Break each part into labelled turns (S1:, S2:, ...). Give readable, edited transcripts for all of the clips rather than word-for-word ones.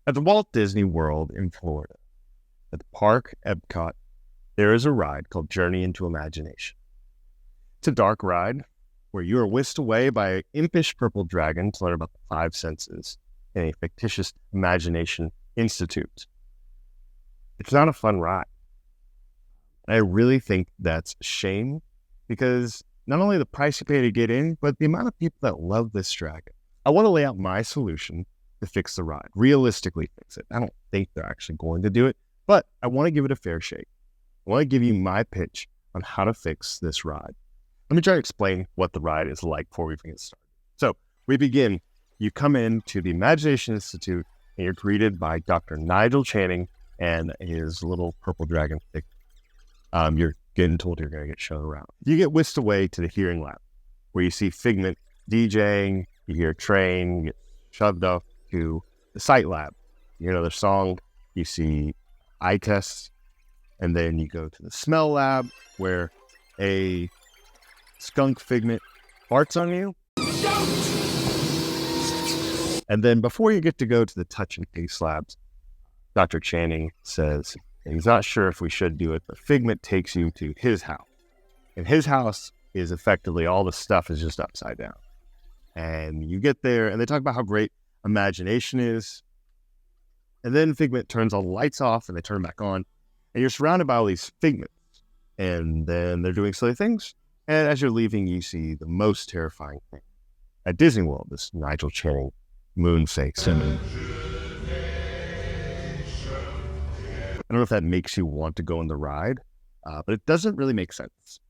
S1: At the Walt Disney World in Florida, at the park Epcot, there is a ride called Journey into Imagination. It's a dark ride where you are whisked away by an impish purple dragon to learn about the five senses in a fictitious imagination institute. It's not a fun ride. I really think that's a shame because not only the price you pay to get in, but the amount of people that love this dragon. I want to lay out my solution to fix the ride, realistically fix it. I don't think they're actually going to do it, but I want to give it a fair shake. I want to give you my pitch on how to fix this ride. Let me try to explain what the ride is like before we even get started. So we begin. You come into the Imagination Institute and you're greeted by Dr. Nigel Channing and his little purple dragon. You're getting told you're going to get shown around. You get whisked away to the hearing lab where you see Figment DJing, you hear Train, you get shoved off to the sight lab. You hear another song, you see eye tests, and then you go to the smell lab where a skunk Figment farts on you. And then before you get to go to the touch and taste labs, Dr. Channing says he's not sure if we should do it, but Figment takes you to his house. And his house is effectively all the stuff is just upside down. And you get there and they talk about how great imagination is. And then Figment turns all the lights off and they turn back on. And you're surrounded by all these Figments. And then they're doing silly things. And as you're leaving, you see the most terrifying thing. At Disney World, this Nigel Channing moon face. I don't know if that makes you want to go on the ride, but it doesn't really make sense.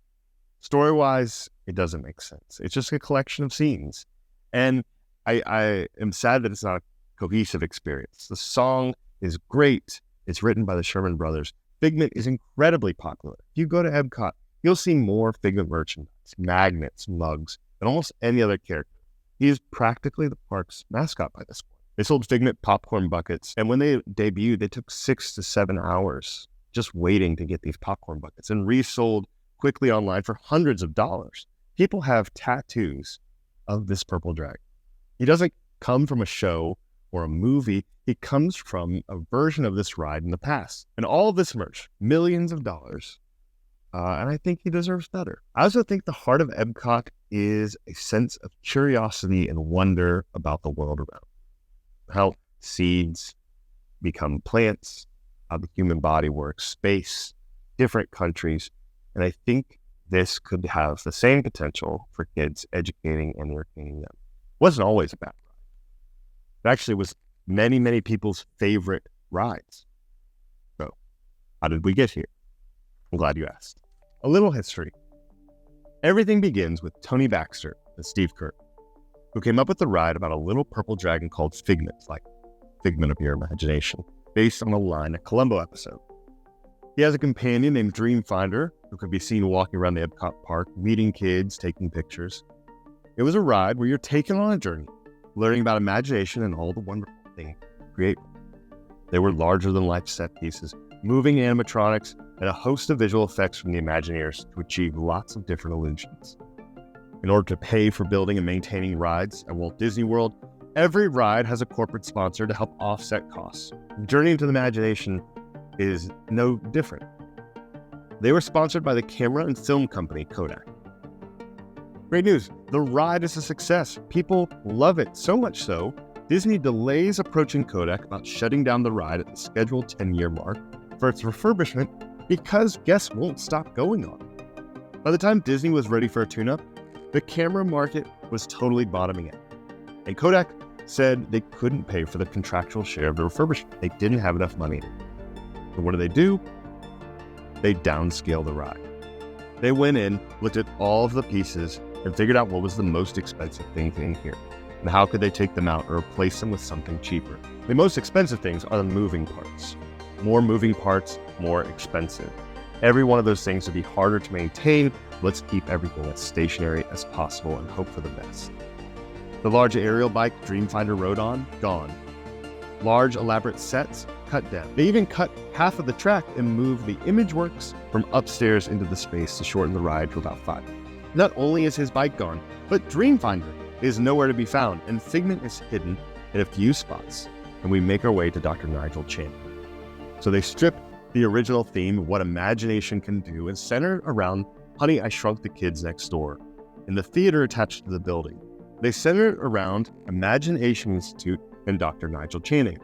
S1: Story-wise, it doesn't make sense. It's just a collection of scenes. And I am sad that it's not a cohesive experience. The song is great. It's written by the Sherman Brothers. Figment is incredibly popular. If you go to Epcot, you'll see more Figment merchandise, magnets, mugs, than almost any other character. He is practically the park's mascot by this point. They sold Figment popcorn buckets, and when they debuted, they took 6 to 7 hours just waiting to get these popcorn buckets and resold quickly online for hundreds of dollars. People have tattoos of this purple dragon. He doesn't come from a show or a movie. He comes from a version of this ride in the past. And all of this merch, millions of dollars, and I think he deserves better. I also think the heart of Epcot is a sense of curiosity and wonder about the world around. How seeds become plants, how the human body works, space, different countries. And I think this could have the same potential for kids, educating and entertaining them. It wasn't always a bad ride. It actually was many, many people's favorite rides. So how did we get here? I'm glad you asked. A little history. Everything begins with Tony Baxter and Steve Kirk, who came up with the ride about a little purple dragon called Figment, like Figment of your imagination, based on a line, a Columbo episode. He has a companion named Dreamfinder, who could be seen walking around the Epcot park, meeting kids, taking pictures. It was a ride where you're taken on a journey, learning about imagination and all the wonderful things create. They were larger-than-life set pieces, moving animatronics, and a host of visual effects from the Imagineers to achieve lots of different illusions. In order to pay for building and maintaining rides at Walt Disney World, every ride has a corporate sponsor to help offset costs. Journey into the Imagination is no different. They were sponsored by the camera and film company Kodak. Great news, the ride is a success. People love it, so much so, Disney delays approaching Kodak about shutting down the ride at the scheduled 10-year mark for its refurbishment because guests won't stop going on it. By the time Disney was ready for a tune-up, the camera market was totally bottoming out. And Kodak said they couldn't pay for the contractual share of the refurbishment. They didn't have enough money. So what do? They downscale the ride. They went in, looked at all of the pieces, and figured out what was the most expensive thing in here, and how could they take them out or replace them with something cheaper. The most expensive things are the moving parts. More moving parts, more expensive. Every one of those things would be harder to maintain. Let's keep everything as stationary as possible and hope for the best. The large aerial bike Dreamfinder rode on, gone. Large elaborate sets, cut down. They even cut half of the track and moved the ImageWorks from upstairs into the space to shorten the ride to about 5. Not only is his bike gone, but Dreamfinder is nowhere to be found, and Figment is hidden in a few spots. and we make our way to Dr. Nigel Channing. So they strip the original theme of what imagination can do and center around Honey, I Shrunk the Kids Next Door in the theater attached to the building. They center around Imagination Institute and Dr. Nigel Channing.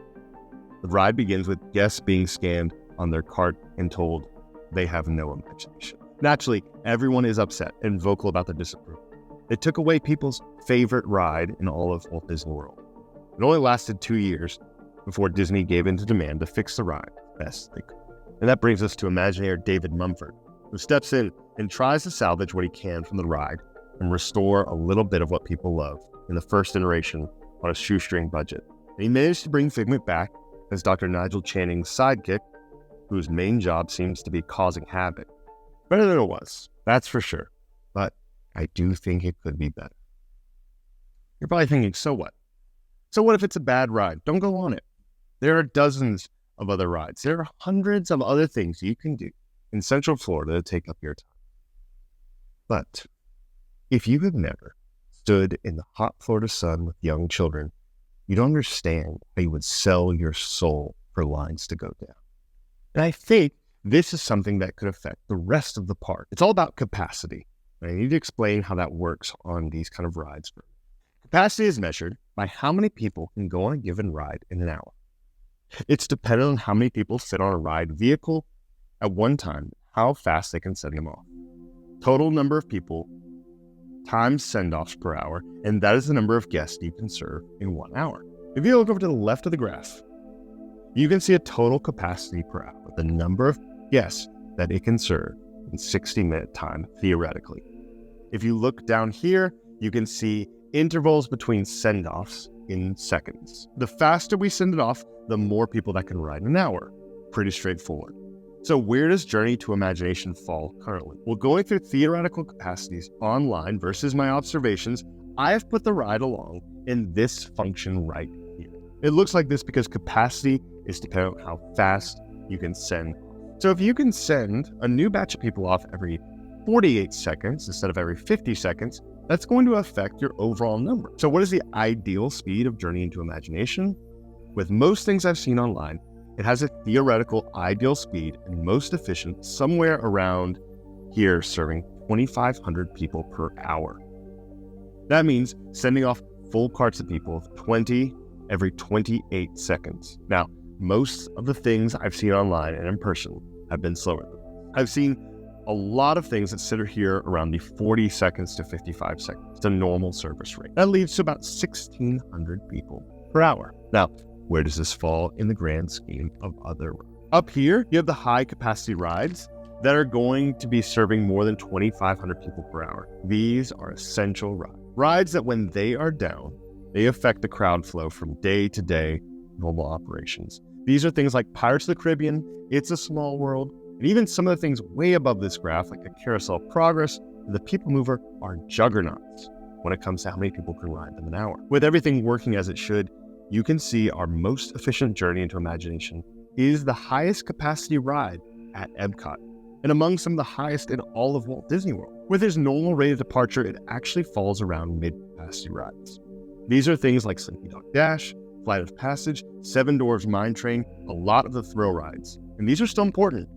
S1: The ride begins with guests being scanned on their cart and told they have no imagination. Naturally, everyone is upset and vocal about their disapproval. They took away people's favorite ride in all of Walt Disney World. It only lasted 2 years before Disney gave in to demand to fix the ride best they could. And that brings us to Imagineer David Mumford, who steps in and tries to salvage what he can from the ride and restore a little bit of what people love in the first iteration on a shoestring budget. And he managed to bring Figment back as Dr. Nigel Channing's sidekick, whose main job seems to be causing havoc. Better than it was, that's for sure. But I do think it could be better. You're probably thinking, so what? So what if it's a bad ride? Don't go on it. There are dozens of other rides. There are hundreds of other things you can do in Central Florida to take up your time. But if you have never stood in the hot Florida sun with young children, you don't understand how you would sell your soul for lines to go down. And I think this is something that could affect the rest of the park. It's all about capacity. And I need to explain how that works on these kind of rides. Capacity is measured by how many people can go on a given ride in an hour. It's dependent on how many people fit on a ride vehicle at one time, how fast they can send them off. Total number of people times send-offs per hour, and that is the number of guests you can serve in 1 hour. If you look over to the left of the graph, you can see a total capacity per hour, the number of guests that it can serve in 60-minute time, theoretically. If you look down here, you can see intervals between send-offs in seconds. The faster we send it off, the more people that can ride in an hour. Pretty straightforward. So where does Journey to Imagination fall currently? Well, going through theoretical capacities online versus my observations, I have put the ride along in this function right here. It looks like this because capacity is dependent on how fast you can send. So if you can send a new batch of people off every 48 seconds instead of every 50 seconds, that's going to affect your overall number. So what is the ideal speed of Journey into Imagination? With most things I've seen online, it has a theoretical ideal speed and most efficient somewhere around here, serving 2,500 people per hour. That means sending off full carts of people 20 every 28 seconds. Now, most of the things I've seen online and in person have been slower than that. I've seen a lot of things that sit here around the 40 seconds to 55 seconds. It's a normal service rate. That leads to about 1,600 people per hour. Now, where does this fall in the grand scheme of other rides? Up here, you have the high capacity rides that are going to be serving more than 2,500 people per hour. These are essential rides. Rides that when they are down, they affect the crowd flow from day to day normal operations. These are things like Pirates of the Caribbean, It's a Small World, and even some of the things way above this graph, like the Carousel Progress and the People Mover, are juggernauts when it comes to how many people can ride them an hour. With everything working as it should, you can see our most efficient Journey into Imagination is the highest capacity ride at Epcot, and among some of the highest in all of Walt Disney World. With its normal rate of departure, it actually falls around mid-capacity rides. These are things like Slinky Dog Dash, Flight of Passage, Seven Dwarfs Mine Train, a lot of the thrill rides. And these are still important.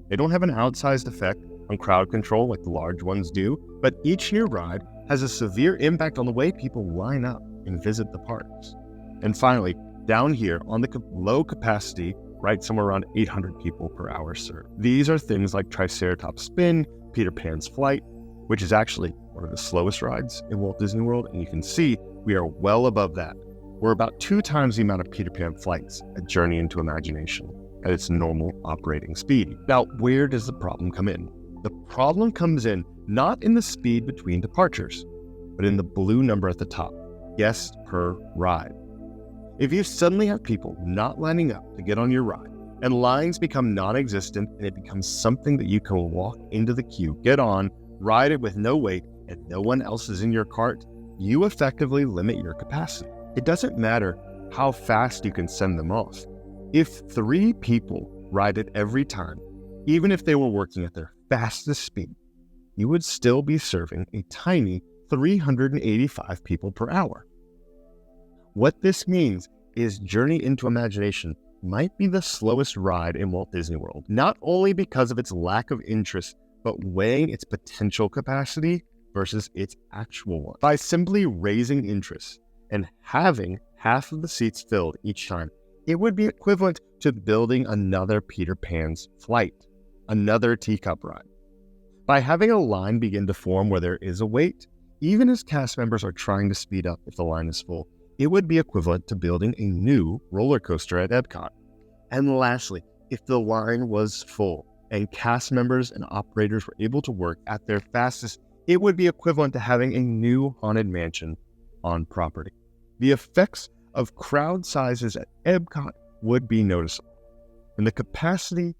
S1: They don't have an outsized effect on crowd control like the large ones do, but each new ride has a severe impact on the way people line up and visit the parks. And finally, down here on the low capacity, right somewhere around 800 people per hour served. These are things like Triceratops Spin, Peter Pan's Flight, which is actually one of the slowest rides in Walt Disney World, and you can see we are well above that. We're about 2 times the amount of Peter Pan flights at Journey into Imagination at its normal operating speed. Now, where does the problem come in? The problem comes in not in the speed between departures, but in the blue number at the top, guests per ride. If you suddenly have people not lining up to get on your ride, and lines become non-existent, and it becomes something that you can walk into the queue, get on, ride it with no wait, and no one else is in your cart, you effectively limit your capacity. It doesn't matter how fast you can send them off. If 3 people ride it every time, even if they were working at their fastest speed, you would still be serving a tiny 385 people per hour. What this means is Journey into Imagination might be the slowest ride in Walt Disney World, not only because of its lack of interest, but weighing its potential capacity versus its actual one. By simply raising interest and having half of the seats filled each time, it would be equivalent to building another Peter Pan's Flight, another teacup ride. By having a line begin to form where there is a wait, even as cast members are trying to speed up if the line is full, it would be equivalent to building a new roller coaster at Epcot. And lastly, if the line was full and cast members and operators were able to work at their fastest, it would be equivalent to having a new Haunted Mansion on property. The effects of crowd sizes at Epcot would be noticeable. And the capacity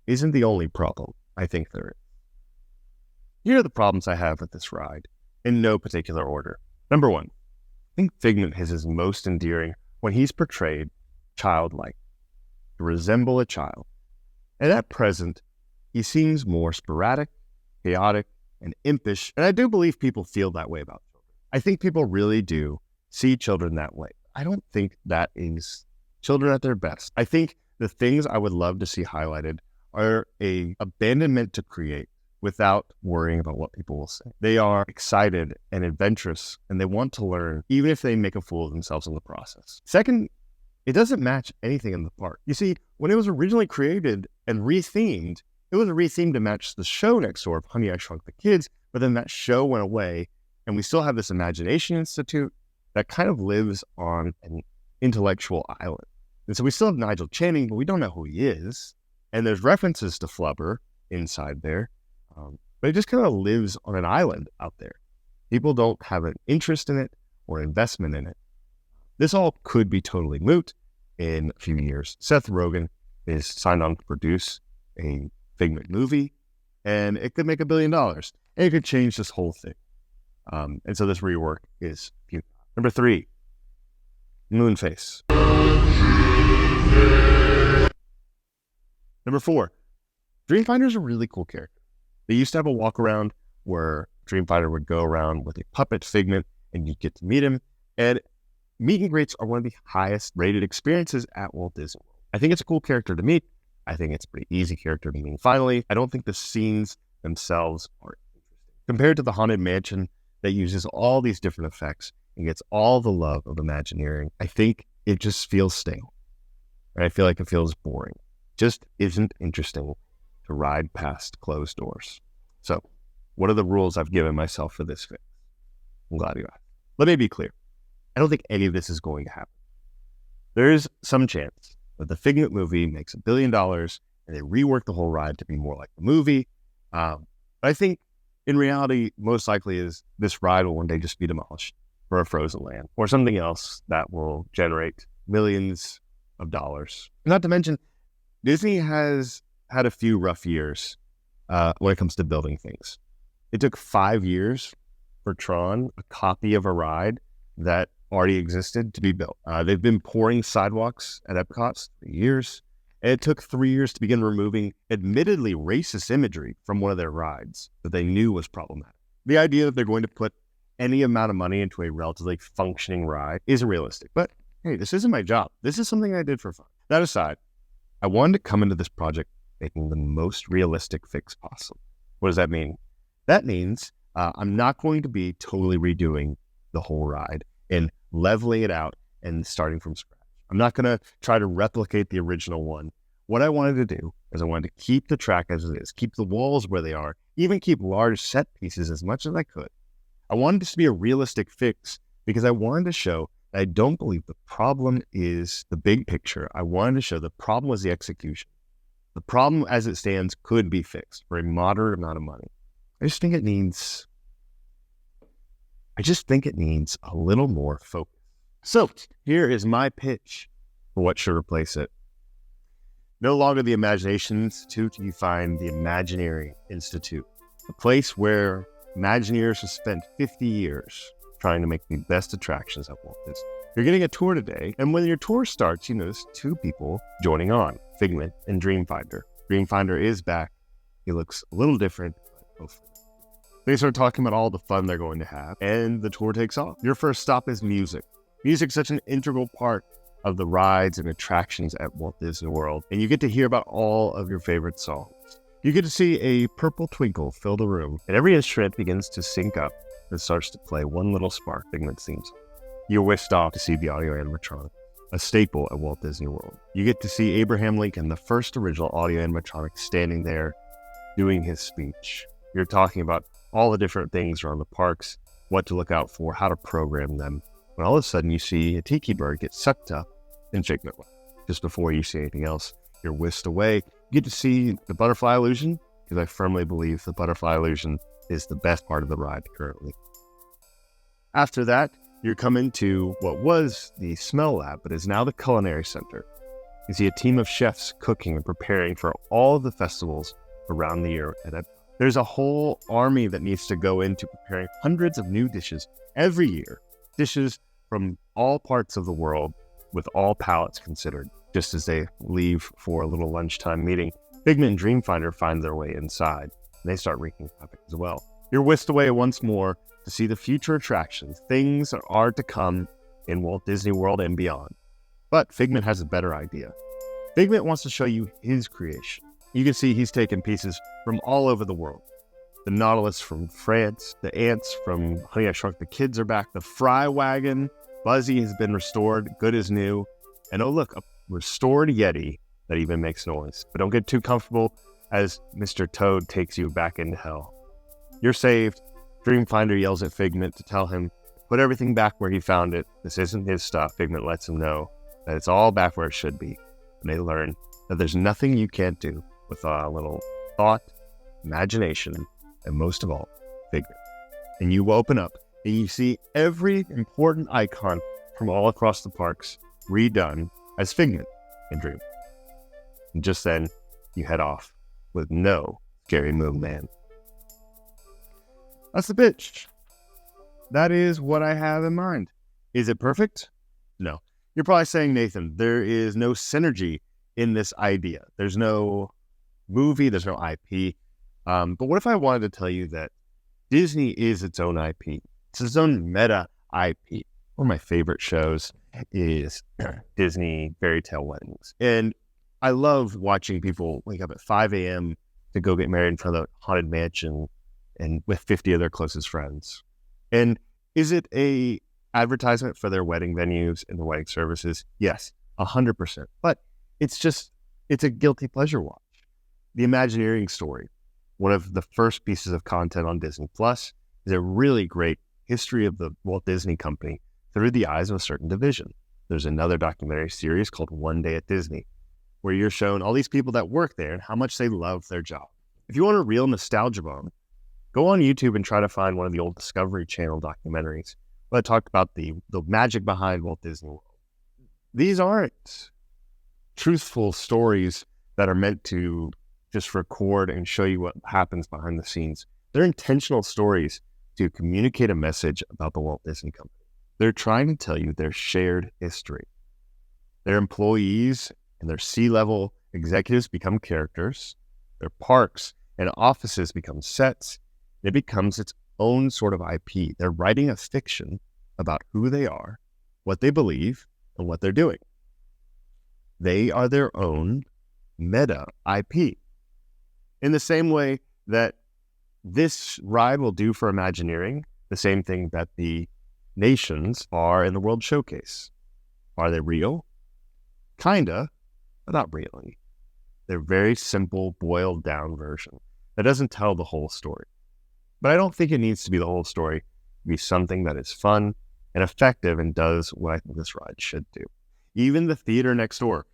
S1: isn't the only problem I think there is. Here are the problems I have with this ride, in no particular order. Number one, I think Figment is his most endearing when he's portrayed childlike, to resemble a child. And at present, he seems more sporadic, chaotic, and impish, and I do believe people feel that way about children. I think people really do see children that way. I don't think that is children at their best. I think the things I would love to see highlighted are a abandonment to create without worrying about what people will say. They are excited and adventurous, and they want to learn, even if they make a fool of themselves in the process. Second, it doesn't match anything in the park. You see, when it was originally created and rethemed, it was rethemed to match the show next door of Honey, I Shrunk the Kids, but then that show went away, and we still have this Imagination Institute that kind of lives on an intellectual island. And so we still have Nigel Channing, but we don't know who he is. And there's references to Flubber inside there. But it just kind of lives on an island out there. People don't have an interest in it or investment in it. This all could be totally moot in a few years. Seth Rogen is signed on to produce a Figment movie, and it could make $1 billion. And it could change this whole thing. And so this rework is futile. Number 3, Moonface. Number 4, Dreamfinder is a really cool character. They used to have a walk around where Dreamfinder would go around with a puppet Figment and you'd get to meet him. And meet and greets are one of the highest rated experiences at Walt Disney World. I think it's a cool character to meet. I think it's a pretty easy character to meet. Finally, I don't think the scenes themselves are interesting. Compared to the Haunted Mansion that uses all these different effects and gets all the love of Imagineering, I think it just feels stale. And I feel like it feels boring. Just isn't interesting to ride past closed doors. So, what are the rules I've given myself for this fix? I'm glad you asked. Let me be clear. I don't think any of this is going to happen. There is some chance that the Figment movie makes $1 billion and they rework the whole ride to be more like the movie. But I think in reality, most likely is this ride will one day just be demolished for a Frozen Land or something else that will generate millions of dollars. Not to mention, Disney has had a few rough years when it comes to building things. It took 5 years for Tron, a copy of a ride that already existed, to be built. They've been pouring sidewalks at Epcot for years, and it took 3 years to begin removing admittedly racist imagery from one of their rides that they knew was problematic. The idea that they're going to put any amount of money into a relatively functioning ride isn't realistic. But hey, this isn't my job. This is something I did for fun. That aside, I wanted to come into this project making the most realistic fix possible. What does that mean? That means I'm not going to be totally redoing the whole ride and leveling it out and starting from scratch. I'm not going to try to replicate the original one. What I wanted to do is I wanted to keep the track as it is, keep the walls where they are, even keep large set pieces as much as I could. I wanted this to be a realistic fix because I wanted to show that I don't believe the problem is the big picture. I wanted to show the problem was the execution. The problem as it stands could be fixed for a moderate amount of money. I just think it needs a little more focus. So here is my pitch for what should replace it. No longer the Imagination Institute, you find the Imagineering Institute, a place where Imagineers have spent 50 years trying to make the best attractions at Walt Disney. You're getting a tour today, and when your tour starts, you notice 2 people joining on, Figment and Dreamfinder. Dreamfinder is back. He looks a little different, but hopefully. They start talking about all the fun they're going to have, and the tour takes off. Your first stop is music. Music's such an integral part of the rides and attractions at Walt Disney World, and you get to hear about all of your favorite songs. You get to see a purple twinkle fill the room, and every instrument begins to sync up and starts to play one little spark Figment seems. You're whisked off to see the audio animatronic, a staple at Walt Disney World. You get to see Abraham Lincoln, the first original audio animatronic, standing there doing his speech. You're talking about all the different things around the parks, what to look out for, how to program them. When all of a sudden you see a tiki bird get sucked up in Figment. Just before you see anything else, you're whisked away. You get to see the butterfly illusion, because I firmly believe the butterfly illusion is the best part of the ride currently. After that, you're coming to what was the smell lab, but is now the culinary center. You see a team of chefs cooking and preparing for all of the festivals around the year at Epcot. There's a whole army that needs to go into preparing hundreds of new dishes every year. Dishes from all parts of the world with all palates considered. Just as they leave for a little lunchtime meeting, Figment and Dreamfinder find their way inside, and they start wreaking havoc as well. You're whisked away once more to see the future attractions, things that are to come in Walt Disney World and beyond. But Figment has a better idea. Figment wants to show you his creation. You can see he's taken pieces from all over the world. The Nautilus from France, the ants from Honey, I Shrunk the Kids are back, the Fry Wagon, Buzzy has been restored, good as new, and oh look, a restored Yeti that even makes noise. But don't get too comfortable as Mr. Toad takes you back into hell. You're saved. Dreamfinder yells at Figment to tell him, put everything back where he found it. This isn't his stuff. Figment lets him know that it's all back where it should be. And they learn that there's nothing you can't do with a little thought, imagination, and most of all, Figment. And you open up and you see every important icon from all across the parks redone as Figment and Dream. And just then, you head off with no Scary Moon Man. That's the pitch. That is what I have in mind. Is it perfect? No. You're probably saying, Nathan, there is no synergy in this idea. There's no movie, there's no IP. But what if I wanted to tell you that Disney is its own IP? It's its own meta IP. One of my favorite shows is Disney Fairy Tale Weddings. And I love watching people wake up at 5 a.m. to go get married in front of the Haunted Mansion and with 50 of their closest friends. And is it a advertisement for their wedding venues and the wedding services? Yes, 100%. But it's a guilty pleasure watch. The Imagineering story, one of the first pieces of content on Disney Plus, is a really great history of the Walt Disney Company through the eyes of a certain division. There's another documentary series called One Day at Disney, where you're shown all these people that work there and how much they love their job. If you want a real nostalgia bomb, go on YouTube and try to find one of the old Discovery Channel documentaries that talked about the magic behind Walt Disney World. These aren't truthful stories that are meant to just record and show you what happens behind the scenes. They're intentional stories to communicate a message about the Walt Disney Company. They're trying to tell you their shared history. Their employees and their C-level executives become characters. Their parks and offices become sets. It becomes its own sort of IP. They're writing a fiction about who they are, what they believe, and what they're doing. They are their own meta IP. In the same way that this ride will do for Imagineering, the same thing that the nations are in the World Showcase. Are they real? Kinda, but not really. They're very simple, boiled down version that doesn't tell the whole story. But I don't think it needs to be the whole story. To be something that is fun and effective and does what I think this ride should do. Even the theater next door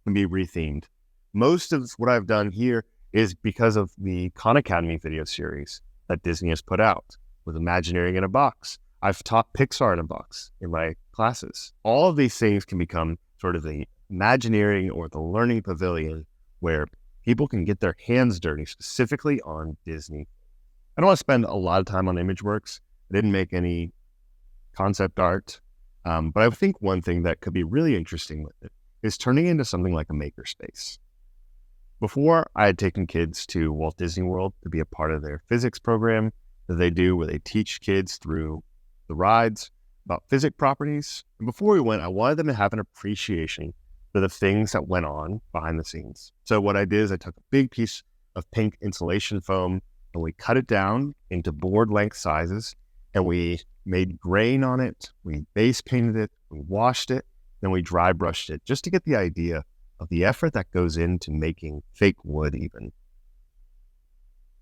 S1: can be rethemed. Most of what I've done here is because of the Khan Academy video series that Disney has put out with Imagineering in a box. I've taught Pixar in a box in my classes. All of these things can become sort of the Imagineering or the learning pavilion where people can get their hands dirty specifically on Disney. I don't want to spend a lot of time on ImageWorks. I didn't make any concept art, but I think one thing that could be really interesting with it is turning into something like a makerspace. Before, I had taken kids to Walt Disney World to be a part of their physics program that they do where they teach kids through the rides. about physics properties. And before we went, I wanted them to have an appreciation for the things that went on behind the scenes. So what I did is I took a big piece of pink insulation foam and we cut it down into board length sizes, and we made grain on it, we base painted it, we washed it, then we dry brushed it, just to get the idea of the effort that goes into making fake wood even.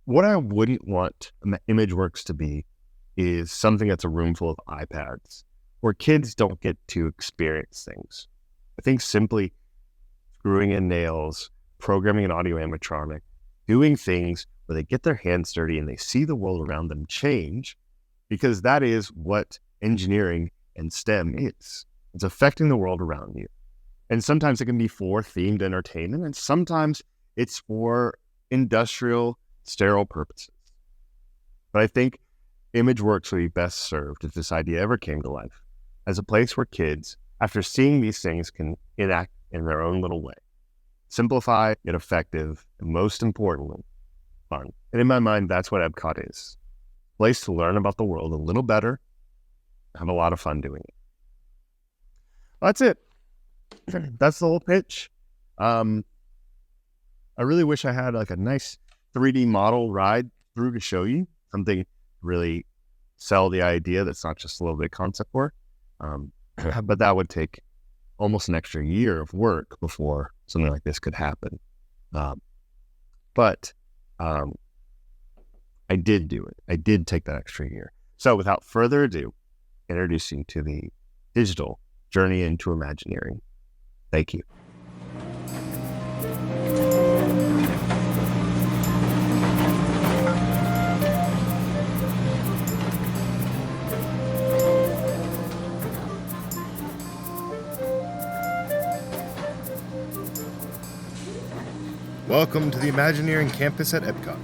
S1: What I wouldn't want ImageWorks to be is something that's a room full of iPads, where kids don't get to experience things. I think simply screwing in nails, programming an audio animatronic, doing things where they get their hands dirty and they see the world around them change, because that is what engineering and STEM is. It's affecting the world around you. And sometimes it can be for themed entertainment, and sometimes it's for industrial, sterile purposes. But I think ImageWorks would be best served if this idea ever came to life as a place where kids, after seeing these things, can enact in their own little way. Simplified, yet effective, and most importantly, fun. And in my mind, that's what Epcot is. A place to learn about the world a little better, have a lot of fun doing it. Well, that's it. That's the whole pitch. I really wish I had like a nice 3D model ride through to show you something really sell the idea that's not just a little bit of concept work. But that would take almost an extra year of work before something like this could happen. But I did do it. I did take that extra year. So without further ado, introducing to the digital journey into Imagineering. Thank you.
S2: Welcome to the Imagineering campus at Epcot.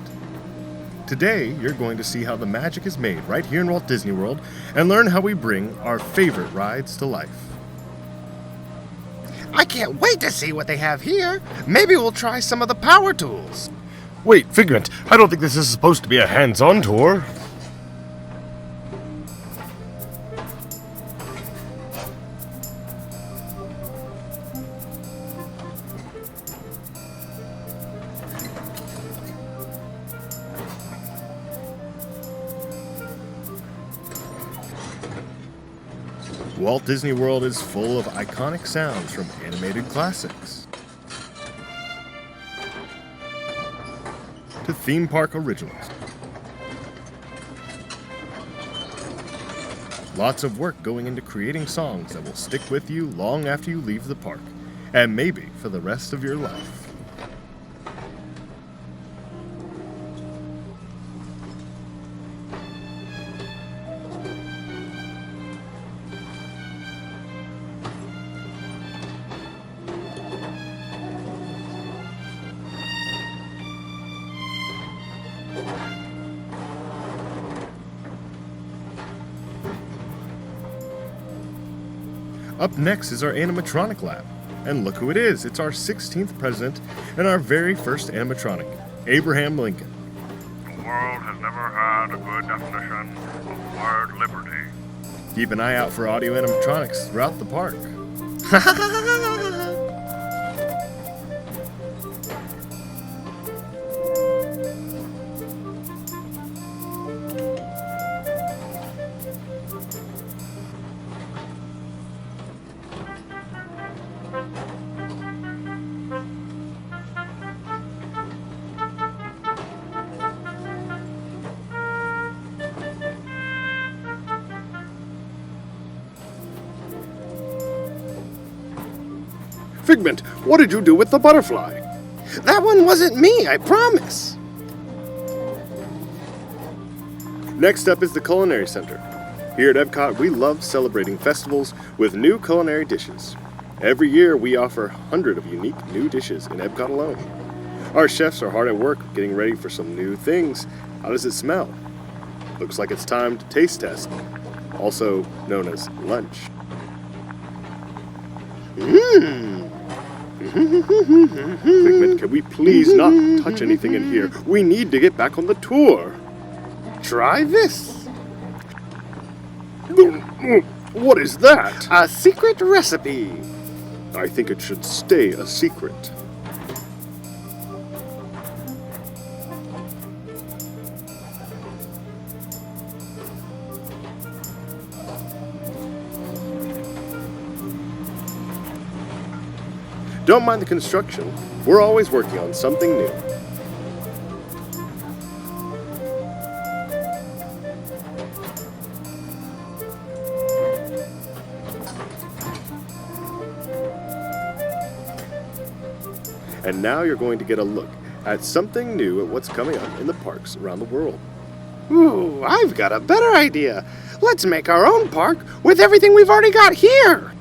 S2: Today, you're going to see how the magic is made right here in Walt Disney World and learn how we bring our favorite rides to life.
S3: I can't wait to see what they have here. Maybe we'll try some of the power tools.
S2: Wait, Figment, I don't think this is supposed to be a hands-on tour. Walt Disney World is full of iconic sounds from animated classics to theme park originals. Lots of work going into creating songs that will stick with you long after you leave the park, and maybe for the rest of your life. Up next is our animatronic lab. And look who it is. It's our 16th president and our very first animatronic, Abraham Lincoln.
S4: The world has never had a good definition of the word liberty.
S2: Keep an eye out for audio animatronics throughout the park. Figment, what did you do with the butterfly?
S3: That one wasn't me, I promise.
S2: Next up is the Culinary Center. Here at Epcot, we love celebrating festivals with new culinary dishes. Every year, we offer hundreds of unique new dishes in Epcot alone. Our chefs are hard at work getting ready for some new things. How does it smell? Looks like it's time to taste test, also known as lunch. Figment, can we please not touch anything in here? We need to get back on the tour.
S3: Try this.
S2: What is that?
S3: A secret recipe.
S2: I think it should stay a secret. Don't mind the construction. We're always working on something new. And now you're going to get a look at something new at what's coming up in the parks around the world.
S3: Ooh, I've got a better idea. Let's make our own park with everything we've already got here.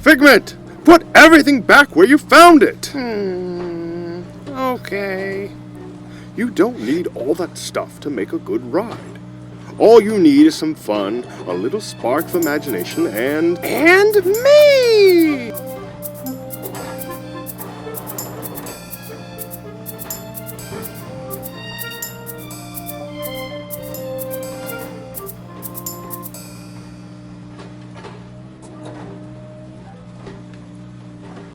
S2: Figment! Put everything back where you found it!
S3: Okay.
S2: You don't need all that stuff to make a good ride. All you need is some fun, a little spark of imagination, and
S3: And me!